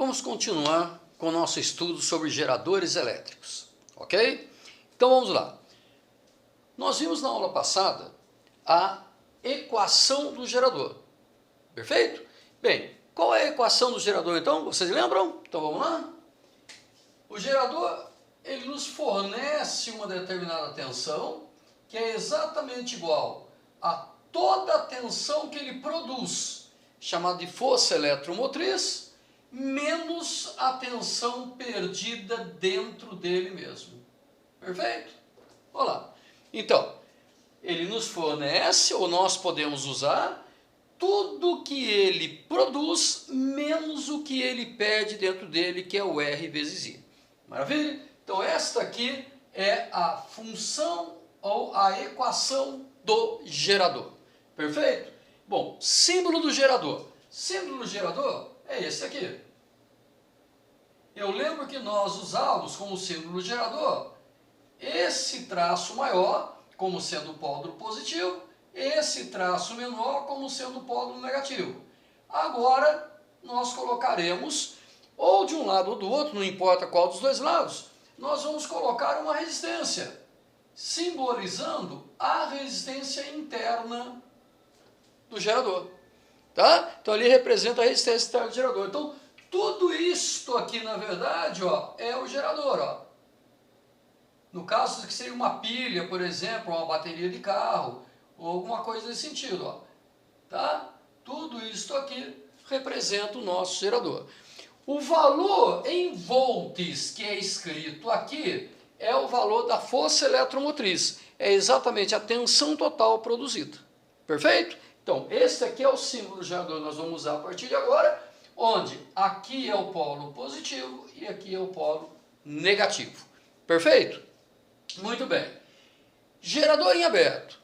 Vamos continuar com o nosso estudo sobre geradores elétricos, ok? Então vamos lá. Nós vimos na aula passada a equação do gerador, perfeito? Bem, qual é a equação do gerador então? Vocês lembram? Então vamos lá? O gerador, ele nos fornece uma determinada tensão que é exatamente igual a toda a tensão que ele produz, chamada de força eletromotriz, menos a tensão perdida dentro dele mesmo. Perfeito? Olha lá. Então, ele nos fornece, ou nós podemos usar, tudo que ele produz, menos o que ele perde dentro dele, que é o R vezes I. Maravilha? Então, esta aqui é a função ou a equação do gerador. Perfeito? Bom, símbolo do gerador. Símbolo do gerador é esse aqui. Eu lembro que nós usávamos como símbolo do gerador esse traço maior como sendo o pólulo positivo, esse traço menor como sendo o pólulo negativo. Agora nós colocaremos, ou de um lado ou do outro, não importa qual dos dois lados, nós vamos colocar uma resistência, simbolizando a resistência interna do gerador. Tá? Então ali representa a resistência interna do gerador. Então tudo isto aqui, na verdade, ó, é o gerador. Ó. No caso que seria uma pilha, por exemplo, uma bateria de carro, ou alguma coisa nesse sentido. Ó. Tá? Tudo isto aqui representa o nosso gerador. O valor em volts que é escrito aqui é o valor da força eletromotriz. É exatamente a tensão total produzida. Perfeito? Então, esse aqui é o símbolo do gerador que nós vamos usar a partir de agora, onde aqui é o polo positivo e aqui é o polo negativo. Perfeito? Muito bem. Gerador em aberto.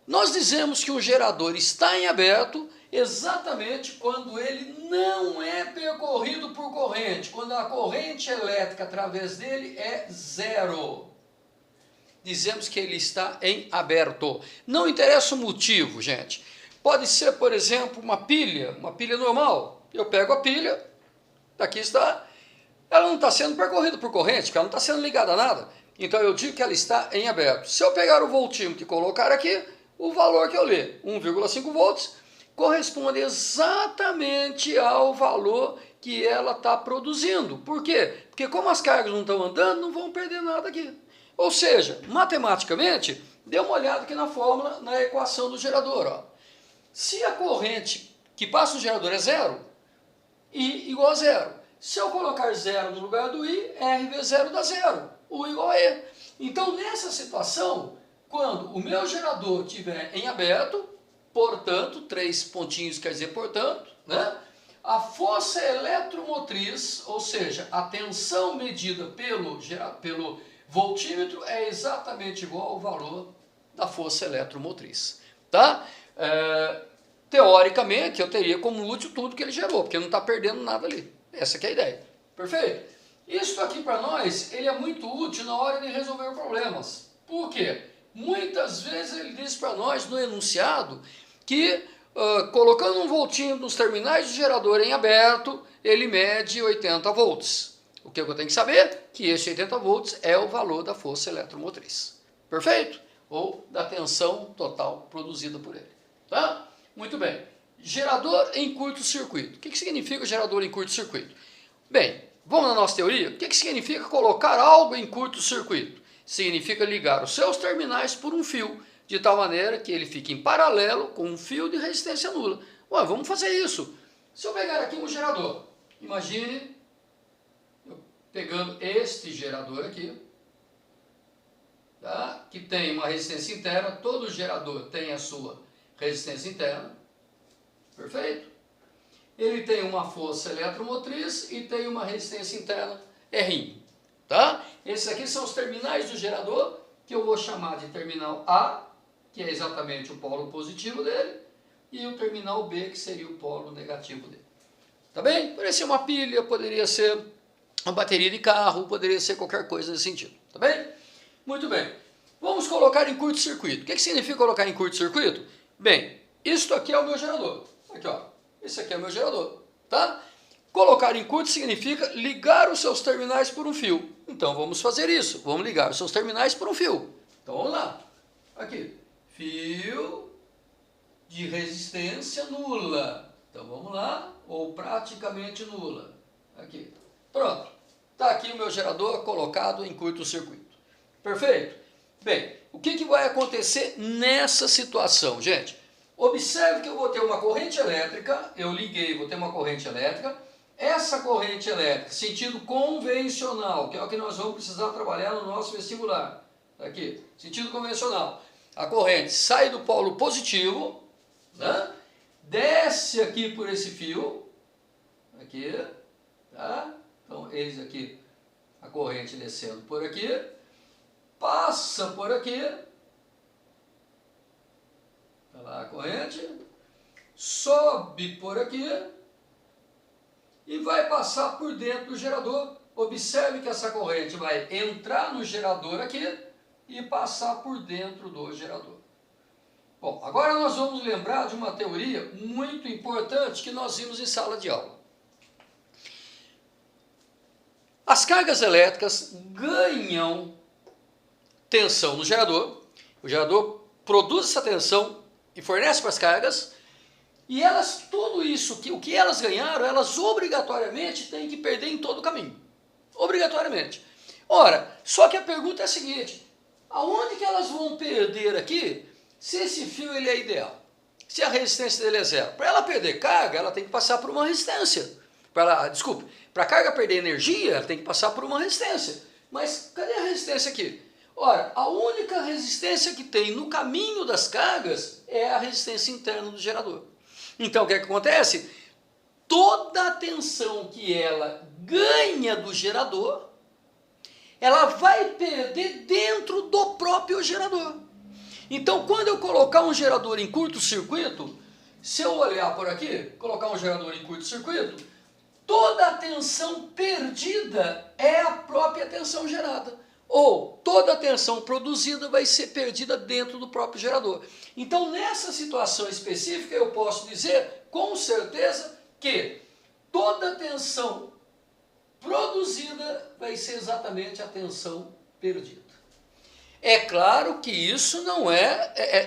Nós dizemos que o gerador está em aberto exatamente quando ele não é percorrido por corrente, quando a corrente elétrica através dele é zero. Dizemos que ele está em aberto. Não interessa o motivo, gente. Pode ser, por exemplo, uma pilha normal. Eu pego a pilha, daqui está, ela não está sendo percorrida por corrente, porque ela não está sendo ligada a nada. Então eu digo que ela está em aberto. Se eu pegar o voltímetro e colocar aqui, o valor que eu ler, 1,5 volts, corresponde exatamente ao valor que ela está produzindo. Por quê? Porque como as cargas não estão andando, não vão perder nada aqui. Ou seja, matematicamente, dê uma olhada aqui na fórmula, na equação do gerador. Ó. Se a corrente que passa no gerador é zero, I igual a zero. Se eu colocar zero no lugar do I, R vezes zero dá zero. U igual a E. Então, nessa situação, quando o meu gerador estiver em aberto, portanto, 3 pontinhos quer dizer portanto, né? A força eletromotriz, ou seja, a tensão medida pelo voltímetro é exatamente igual ao valor da força eletromotriz. Tá? Teoricamente, eu teria como útil tudo que ele gerou, porque não está perdendo nada ali. Essa que é a ideia. Perfeito? Isso aqui para nós, ele é muito útil na hora de resolver problemas. Por quê? Muitas vezes ele diz para nós no enunciado que colocando um voltímetro nos terminais do gerador em aberto, ele mede 80 volts. O que eu tenho que saber? Que esse 80 volts é o valor da força eletromotriz. Perfeito? Ou da tensão total produzida por ele. Tá? Muito bem. Gerador em curto-circuito. O que significa gerador em curto-circuito? Bem, vamos na nossa teoria? O que significa colocar algo em curto-circuito? Significa ligar os seus terminais por um fio, de tal maneira que ele fique em paralelo com um fio de resistência nula. Ué, vamos fazer isso. Se eu pegar aqui um gerador, imagine eu pegando este gerador aqui, tá? Que tem uma resistência interna, todo gerador tem a sua resistência interna, perfeito? Ele tem uma força eletromotriz e tem uma resistência interna R1, tá? Esses aqui são os terminais do gerador, que eu vou chamar de terminal A, que é exatamente o polo positivo dele, e o terminal B, que seria o polo negativo dele. Tá bem? Poderia ser uma pilha, poderia ser uma bateria de carro, poderia ser qualquer coisa nesse sentido. Tá bem? Muito bem. Vamos colocar em curto-circuito. O que significa colocar em curto-circuito? Bem, isto aqui é o meu gerador. Aqui, ó. Esse aqui é o meu gerador. Tá? Colocar em curto significa ligar os seus terminais por um fio. Então vamos fazer isso. Vamos ligar os seus terminais por um fio. Então vamos lá. Aqui. Fio de resistência nula. Então vamos lá. Ou praticamente nula. Aqui. Pronto. Está aqui o meu gerador colocado em curto-circuito. Perfeito? Bem, o que vai acontecer nessa situação, gente? Observe que eu vou ter uma corrente elétrica. Eu liguei, vou ter uma corrente elétrica. Essa corrente elétrica, sentido convencional, que é o que nós vamos precisar trabalhar no nosso vestibular. Aqui, sentido convencional. A corrente sai do polo positivo, né? Desce aqui por esse fio, aqui, tá? Então, eis aqui a corrente descendo por aqui, passa por aqui, tá lá a corrente, sobe por aqui, e vai passar por dentro do gerador. Observe que essa corrente vai entrar no gerador aqui e passar por dentro do gerador. Bom, agora nós vamos lembrar de uma teoria muito importante que nós vimos em sala de aula. As cargas elétricas ganham tensão no gerador, o gerador produz essa tensão e fornece para as cargas, e elas, tudo isso, o que elas ganharam, elas obrigatoriamente têm que perder em todo o caminho. Obrigatoriamente. Ora, só que a pergunta é a seguinte, aonde que elas vão perder aqui, se esse fio ele é ideal? Se a resistência dele é zero? Para ela perder carga, ela tem que passar por uma resistência. Para a carga perder energia, ela tem que passar por uma resistência. Mas cadê a resistência aqui? Ora, a única resistência que tem no caminho das cargas é a resistência interna do gerador. Então, o que acontece? Toda a tensão que ela ganha do gerador, ela vai perder dentro do próprio gerador. Então, quando eu colocar um gerador em curto-circuito, se eu olhar por aqui, colocar um gerador em curto-circuito, toda a tensão perdida é a própria tensão gerada. Ou toda a tensão produzida vai ser perdida dentro do próprio gerador. Então, nessa situação específica, eu posso dizer com certeza que toda a tensão produzida vai ser exatamente a tensão perdida. É claro que isso não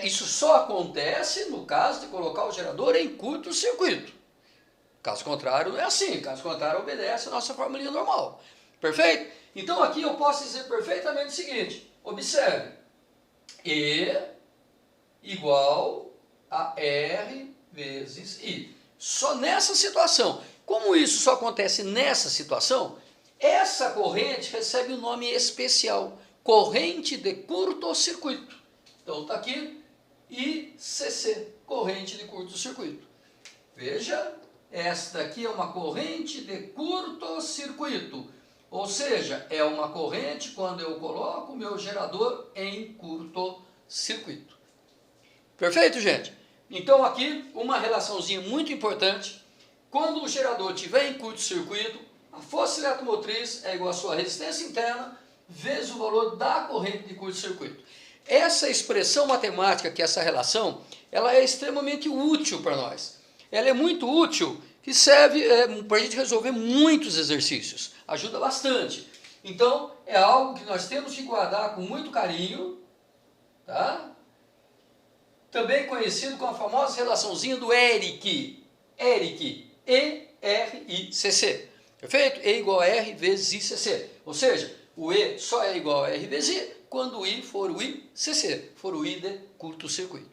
isso só acontece no caso de colocar o gerador em curto-circuito. Caso contrário, não é assim. Caso contrário, obedece a nossa formulinha normal. Perfeito? Então aqui eu posso dizer perfeitamente o seguinte, observe, E igual a R vezes I. Só nessa situação. Como isso só acontece nessa situação, essa corrente recebe um nome especial, corrente de curto-circuito. Então está aqui ICC, corrente de curto-circuito. Veja, esta aqui é uma corrente de curto-circuito. Ou seja, é uma corrente quando eu coloco o meu gerador em curto-circuito. Perfeito, gente? Então aqui uma relaçãozinha muito importante. Quando o gerador estiver em curto-circuito, a força eletromotriz é igual à sua resistência interna vezes o valor da corrente de curto-circuito. Essa expressão matemática, que é essa relação, ela é extremamente útil para nós. Ela é muito útil, que serve para a gente resolver muitos exercícios. Ajuda bastante. Então, é algo que nós temos que guardar com muito carinho, tá? Também conhecido com a famosa relaçãozinha do ERIC. ERIC. E-R-I-C-C. Perfeito? E igual a R vezes ICC. Ou seja, o E só é igual a R vezes I quando o I for o ICC, for o I de curto-circuito.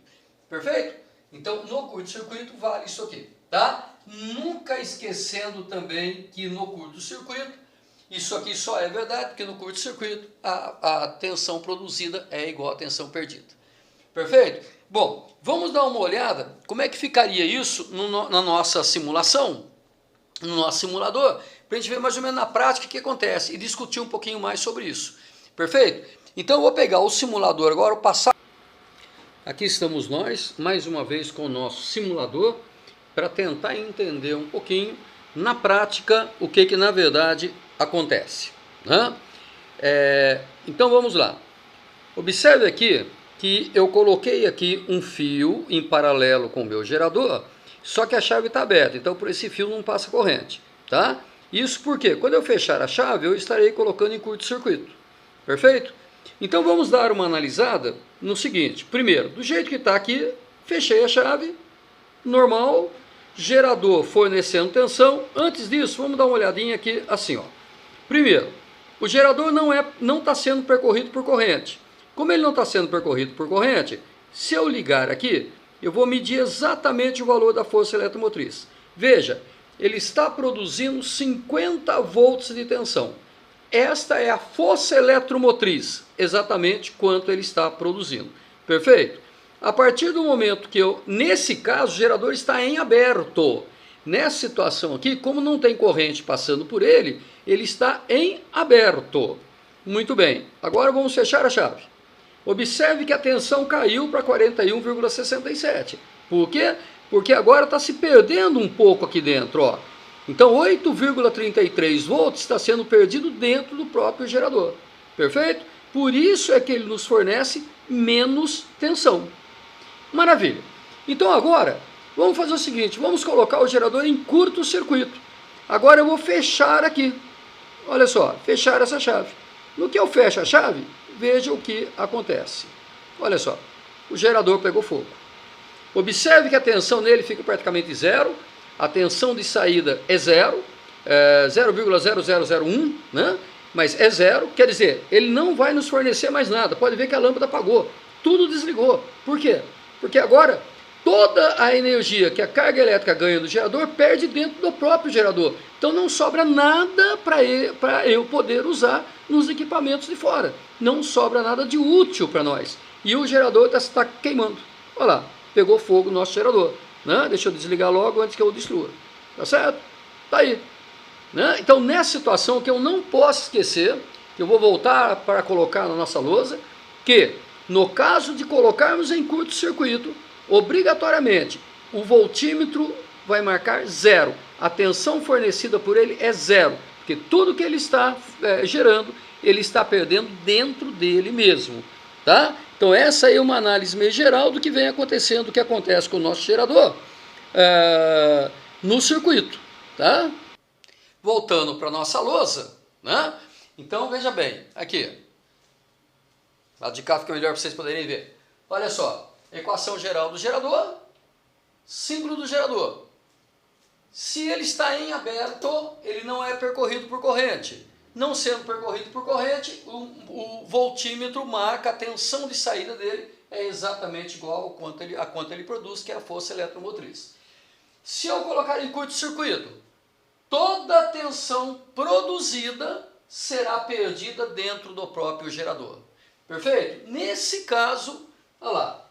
Perfeito? Então, no curto-circuito vale isso aqui, tá? Nunca esquecendo também que no curto-circuito, isso aqui só é verdade, porque no curto-circuito a tensão produzida é igual à tensão perdida. Perfeito? Bom, vamos dar uma olhada como é que ficaria isso na nossa simulação, no nosso simulador, para a gente ver mais ou menos na prática o que acontece e discutir um pouquinho mais sobre isso. Perfeito? Então eu vou pegar o simulador agora, passar. Aqui estamos nós, mais uma vez com o nosso simulador, para tentar entender um pouquinho, na prática, o que na verdade acontece, né? Então vamos lá. Observe aqui que eu coloquei aqui um fio em paralelo com o meu gerador, só que a chave está aberta, então por esse fio não passa corrente. tá? Isso porque quando eu fechar a chave, eu estarei colocando em curto-circuito. Perfeito? Então vamos dar uma analisada no seguinte. Primeiro, do jeito que está aqui, fechei a chave, normal, gerador fornecendo tensão. Antes disso, vamos dar uma olhadinha aqui assim, ó. Primeiro, o gerador não está sendo percorrido por corrente. Como ele não está sendo percorrido por corrente, se eu ligar aqui, eu vou medir exatamente o valor da força eletromotriz. Veja, ele está produzindo 50 volts de tensão. Esta é a força eletromotriz, exatamente quanto ele está produzindo. Perfeito? A partir do momento que nesse caso, o gerador está em aberto. Nessa situação aqui, como não tem corrente passando por ele, ele está em aberto. Muito bem. Agora vamos fechar a chave. Observe que a tensão caiu para 41,67. Por quê? Porque agora está se perdendo um pouco aqui dentro, ó. Então 8,33 volts está sendo perdido dentro do próprio gerador. Perfeito? Por isso é que ele nos fornece menos tensão. Maravilha. Então agora, vamos fazer o seguinte, vamos colocar o gerador em curto-circuito. Agora eu vou fechar aqui. Olha só, fechar essa chave. No que eu fecho a chave, veja o que acontece. Olha só, o gerador pegou fogo. Observe que a tensão nele fica praticamente zero. A tensão de saída é zero, 0,0001, né? Mas é zero, quer dizer, ele não vai nos fornecer mais nada. Pode ver que a lâmpada apagou, tudo desligou. Por quê? Porque agora toda a energia que a carga elétrica ganha do gerador perde dentro do próprio gerador. Então não sobra nada para eu poder usar nos equipamentos de fora. Não sobra nada de útil para nós. E o gerador está queimando. Olha lá, pegou fogo o nosso gerador. Né? Deixa eu desligar logo antes que eu o destrua. Tá certo? Tá aí. Né? Então nessa situação que eu não posso esquecer, que eu vou voltar para colocar na nossa lousa, que no caso de colocarmos em curto-circuito, obrigatoriamente o voltímetro vai marcar zero. A tensão fornecida por ele é zero, porque tudo que ele está gerando, ele está perdendo dentro dele mesmo. Tá? Então essa aí é uma análise meio geral do que vem acontecendo, do que acontece com o nosso gerador no circuito. Tá? Voltando para a nossa lousa, né? Então veja bem, aqui, lado de cá fica melhor para vocês poderem ver. Olha só, equação geral do gerador, símbolo do gerador. Se ele está em aberto, ele não é percorrido por corrente. Não sendo percorrido por corrente, o voltímetro marca a tensão de saída dele, é exatamente igual a quanto ele produz, que é a força eletromotriz. Se eu colocar em curto-circuito, toda a tensão produzida será perdida dentro do próprio gerador. Perfeito? Nesse caso, olha lá,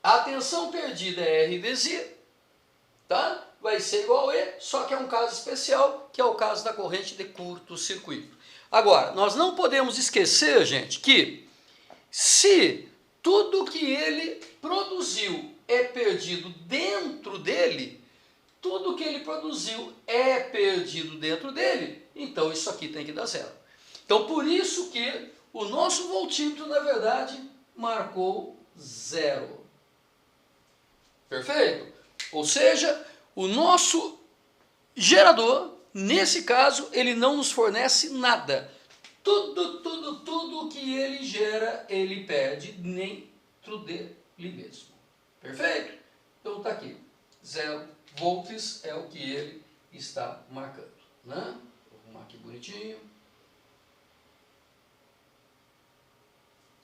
a tensão perdida é R vezes I, tá? Vai ser igual a E, só que é um caso especial, que é o caso da corrente de curto-circuito. Agora, nós não podemos esquecer, gente, que se tudo que ele produziu é perdido dentro dele, tudo que ele produziu é perdido dentro dele, então isso aqui tem que dar zero. Então, por isso que o nosso voltímetro, na verdade, marcou zero. Perfeito? Ou seja, o nosso gerador, nesse caso, ele não nos fornece nada. Tudo que ele gera, ele perde dentro dele mesmo. Perfeito? Então está aqui. 0 volts é o que ele está marcando. Né? Vou arrumar aqui bonitinho.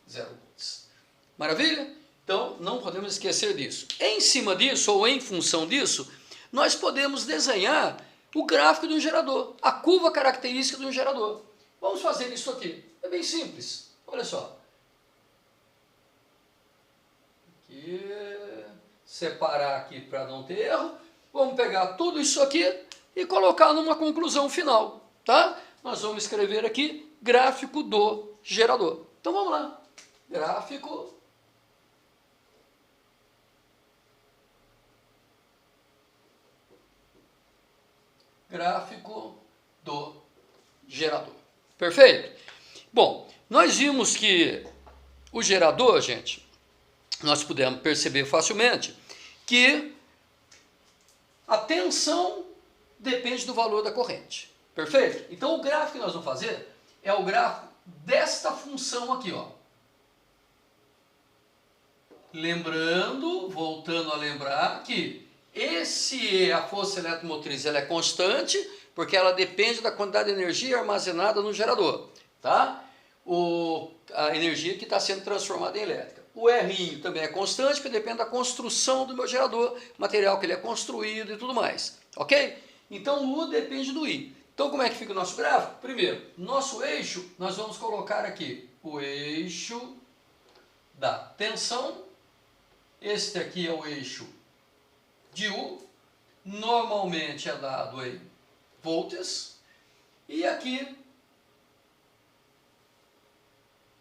0 volts. Maravilha? Então, não podemos esquecer disso. Em cima disso, ou em função disso, nós podemos desenhar o gráfico de um gerador, a curva característica de um gerador. Vamos fazer isso aqui. É bem simples. Olha só. Aqui, separar aqui para não ter erro. Vamos pegar tudo isso aqui e colocar numa conclusão final. Tá? Nós vamos escrever aqui gráfico do gerador. Então vamos lá. Gráfico do gerador. Perfeito? Bom, nós vimos que o gerador, gente, nós pudemos perceber facilmente que a tensão depende do valor da corrente. Perfeito? Então o gráfico que nós vamos fazer é o gráfico desta função aqui, ó. Lembrando, voltando a lembrar que a força eletromotriz, ela é constante, porque ela depende da quantidade de energia armazenada no gerador, tá? A energia que está sendo transformada em elétrica. O R também é constante, porque depende da construção do meu gerador, material que ele é construído e tudo mais, ok? Então o U depende do I. Então como é que fica o nosso gráfico? Primeiro, nosso eixo, nós vamos colocar aqui o eixo da tensão. Este aqui é o eixo de U, normalmente é dado em volts, e aqui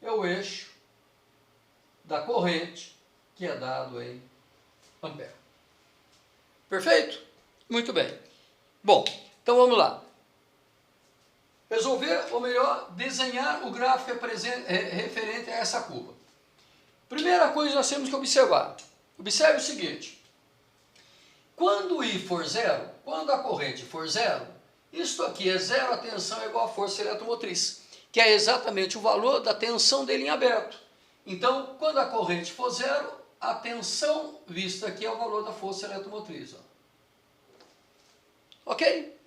é o eixo da corrente, que é dado em ampere. Perfeito? Muito bem. Bom, então vamos lá. Resolver, ou melhor, desenhar o gráfico referente a essa curva. Primeira coisa nós temos que observar. Observe o seguinte. Quando I for zero, quando a corrente for zero, isto aqui é zero, a tensão é igual à força eletromotriz, que é exatamente o valor da tensão dele em aberto. Então, quando a corrente for zero, a tensão vista aqui é o valor da força eletromotriz. Ó. Ok?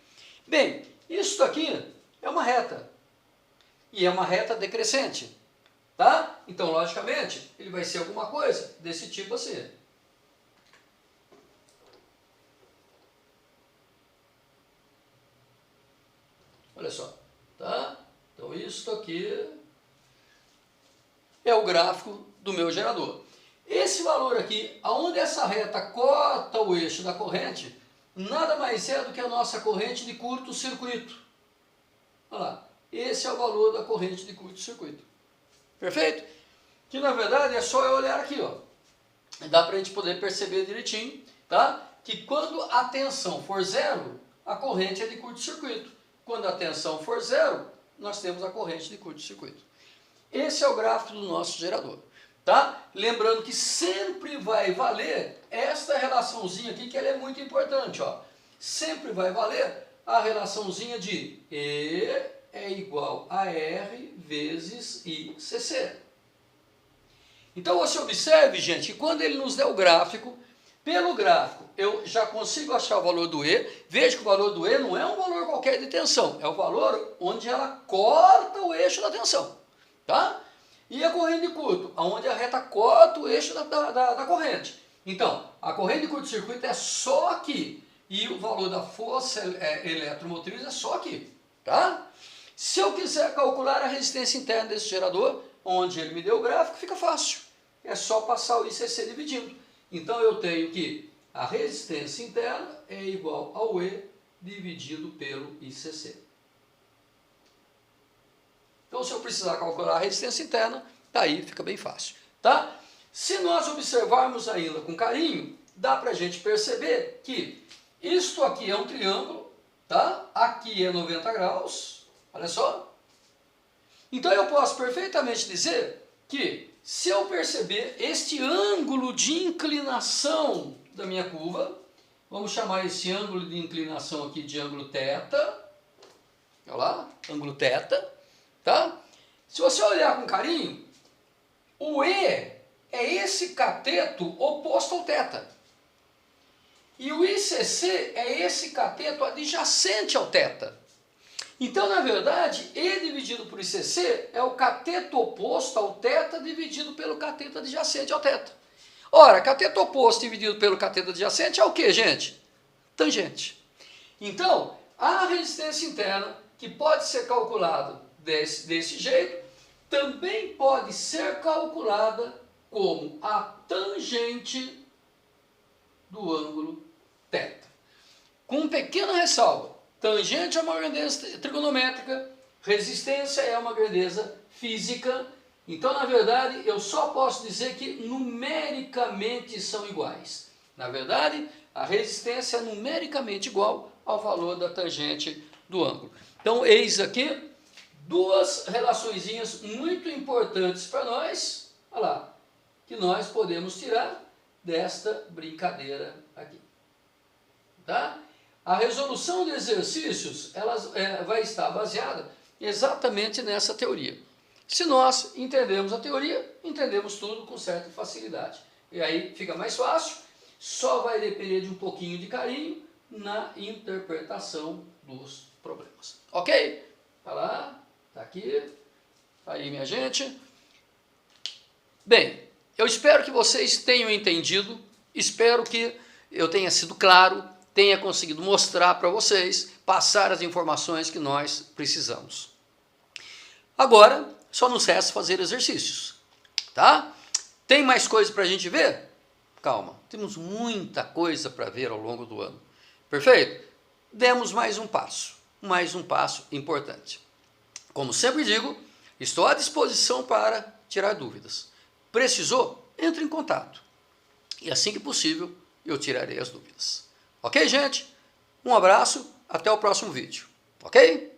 Bem, isso aqui é uma reta. E é uma reta decrescente. Tá? Então, logicamente, ele vai ser alguma coisa desse tipo assim. Olha só. Tá? Então, isso aqui é o gráfico do meu gerador. Esse valor aqui, aonde essa reta corta o eixo da corrente, nada mais é do que a nossa corrente de curto-circuito. Olha lá. Esse é o valor da corrente de curto-circuito. Perfeito? Que na verdade é só eu olhar aqui, ó. Dá para a gente poder perceber direitinho, tá? Que quando a tensão for zero, a corrente é de curto-circuito. Quando a tensão for zero, nós temos a corrente de curto-circuito. Esse é o gráfico do nosso gerador, tá? Lembrando que sempre vai valer esta relaçãozinha aqui, que ela é muito importante, ó. Sempre vai valer a relaçãozinha de E é igual a R vezes ICC. Então você observe, gente, que quando ele nos der o gráfico, pelo gráfico eu já consigo achar o valor do E. Veja que o valor do E não é um valor qualquer de tensão, é o valor onde ela corta o eixo da tensão. Tá? E a corrente de curto, onde a reta corta o eixo da corrente. Então, a corrente de curto-circuito é só aqui. E o valor da força eletromotriz é só aqui. Tá? Se eu quiser calcular a resistência interna desse gerador, onde ele me deu o gráfico, fica fácil. É só passar o ICC dividindo. Então eu tenho que a resistência interna é igual ao E dividido pelo ICC. Então se eu precisar calcular a resistência interna, tá aí, fica bem fácil. Tá? Se nós observarmos ainda com carinho, dá para a gente perceber que isto aqui é um triângulo, tá? Aqui é 90 graus, olha só. Então eu posso perfeitamente dizer que se eu perceber este ângulo de inclinação da minha curva, vamos chamar esse ângulo de inclinação aqui de ângulo θ, olha lá, ângulo θ, tá? Se você olhar com carinho, o E é esse cateto oposto ao θ. E o ICC é esse cateto adjacente ao θ. Então, na verdade, E dividido por ICC é o cateto oposto ao θ dividido pelo cateto adjacente ao θ. Ora, cateto oposto dividido pelo cateto adjacente é o que, gente? Tangente. Então, a resistência interna, que pode ser calculada desse jeito, também pode ser calculada como a tangente do ângulo θ. Com pequena ressalva. Tangente é uma grandeza trigonométrica, resistência é uma grandeza física. Então, na verdade, eu só posso dizer que numericamente são iguais. Na verdade, a resistência é numericamente igual ao valor da tangente do ângulo. Então, eis aqui duas relaçõezinhas muito importantes para nós, olha lá, que nós podemos tirar desta brincadeira aqui. Tá? A resolução de exercícios ela, vai estar baseada exatamente nessa teoria. Se nós entendemos a teoria, entendemos tudo com certa facilidade. E aí fica mais fácil, só vai depender de um pouquinho de carinho na interpretação dos problemas. Ok? Tá lá, tá aqui, tá aí minha gente. Bem, eu espero que vocês tenham entendido, espero que eu tenha sido claro, tenha conseguido mostrar para vocês, passar as informações que nós precisamos. Agora, só nos resta fazer exercícios, tá? Tem mais coisa para a gente ver? Calma, temos muita coisa para ver ao longo do ano. Perfeito? Demos mais um passo importante. Como sempre digo, estou à disposição para tirar dúvidas. Precisou? Entre em contato. E assim que possível, eu tirarei as dúvidas. Ok, gente? Um abraço, até o próximo vídeo. Ok?